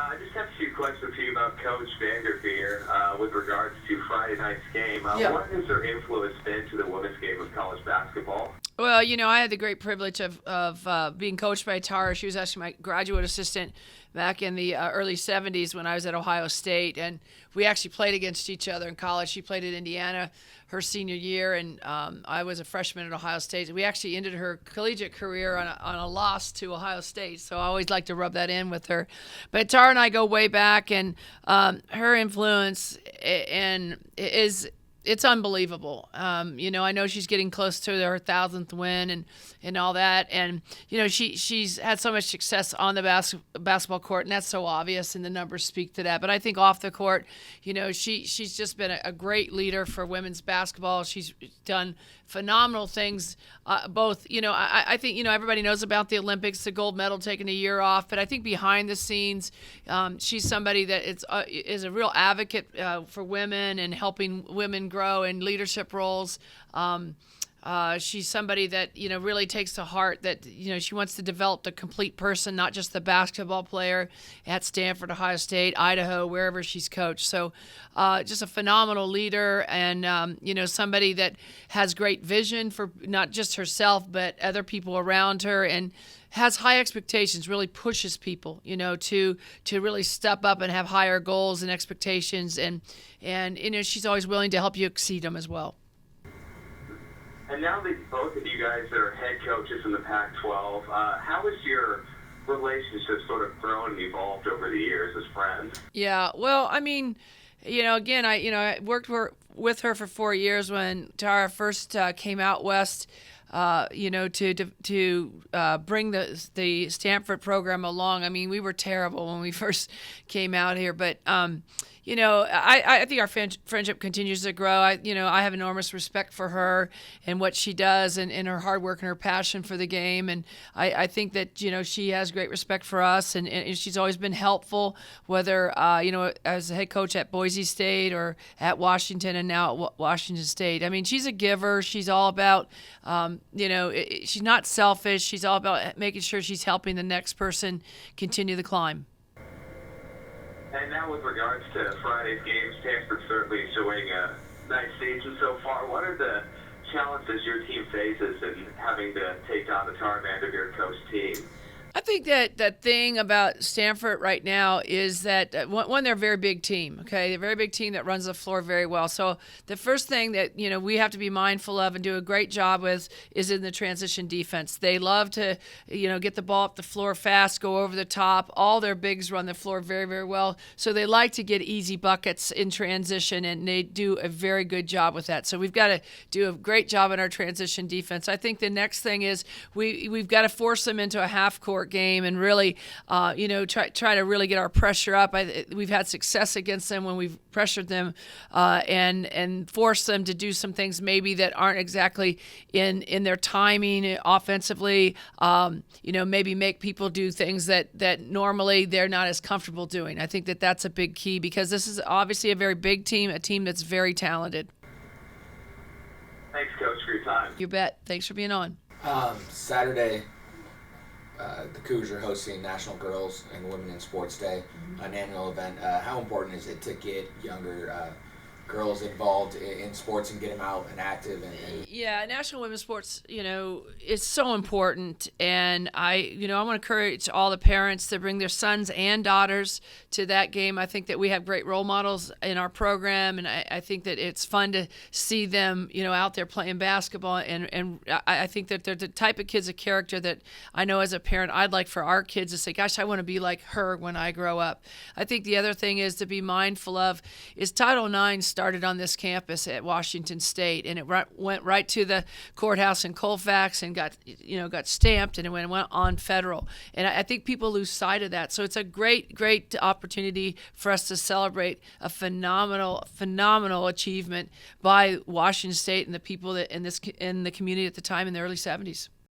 I just have a few questions for you about Coach VanDerveer with regards to Friday night's game. Yeah. What has her influence been to the women's game of college basketball? Well, I had the great privilege of being coached by Tara. She was actually my graduate assistant back in the early 70s when I was at Ohio State. And we actually played against each other in college. She played at Indiana her senior year, and I was a freshman at Ohio State. We actually ended her collegiate career on a loss to Ohio State. So I always like to rub that in with her. But Tara and I go way back, and her influence it's unbelievable. I know she's getting close to her 1,000th win and all that. And, she's had so much success on the basketball court, and that's so obvious, and the numbers speak to that. But I think off the court, she's just been a great leader for women's basketball. She's done phenomenal things, both, I think, everybody knows about the Olympics, the gold medal, taking a year off. But I think behind the scenes, she's somebody that is a real advocate for women and helping women grow in leadership roles. She's somebody that, really takes to heart that, she wants to develop the complete person, not just the basketball player at Stanford, Ohio State, Idaho, wherever she's coached. So just a phenomenal leader and, somebody that has great vision for not just herself, but other people around her, and has high expectations, really pushes people, to really step up and have higher goals and expectations. And she's always willing to help you exceed them as well. And now that both of you guys are head coaches in the Pac-12, how has your relationship sort of grown and evolved over the years as friends? Yeah, well, again, I worked with her for 4 years when Tara first came out west, to bring the Stanford program along. We were terrible when we first came out here, but I think our friendship continues to grow. I have enormous respect for her and what she does, and her hard work and her passion for the game. And I think that, she has great respect for us, and she's always been helpful, whether, as a head coach at Boise State or at Washington and now at Washington State. She's a giver. She's all about, she's not selfish. She's all about making sure she's helping the next person continue the climb. And now with regards to Friday's game, Stanford certainly showing a nice season so far. What are the challenges your team faces in having to take on the Tara VanDerveer coach team? I think that the thing about Stanford right now is that, one, they're a very big team, okay? They're a very big team that runs the floor very well. So the first thing that, we have to be mindful of and do a great job with is in the transition defense. They love to, get the ball up the floor fast, go over the top. All their bigs run the floor very, very well. So they like to get easy buckets in transition, and they do a very good job with that. So we've got to do a great job in our transition defense. I think the next thing is we've got to force them into a half-court game and really, try to really get our pressure up. We've had success against them when we've pressured them and forced them to do some things maybe that aren't exactly in their timing offensively. Maybe make people do things that normally they're not as comfortable doing. I think that that's a big key because this is obviously a very big team, a team that's very talented. Thanks, Coach, for your time. You bet. Thanks for being on. Saturday, the Cougars are hosting National Girls and Women in Sports Day, an annual event. How important is it to get younger girls involved in sports and get them out and active? Yeah, National Women's Sports, is so important. And I want to encourage all the parents to bring their sons and daughters to that game. I think that we have great role models in our program, and I think that it's fun to see them, out there playing basketball. And I think that they're the type of kids of character that I know as a parent I'd like for our kids to say, gosh, I want to be like her when I grow up. I think the other thing is to be mindful of is Title IX started on this campus at Washington State, and it went right to the courthouse in Colfax and got stamped, and it went on federal. And I think people lose sight of that. So it's a great opportunity for us to celebrate a phenomenal achievement by Washington State and the people that in the community at the time in the early 70s.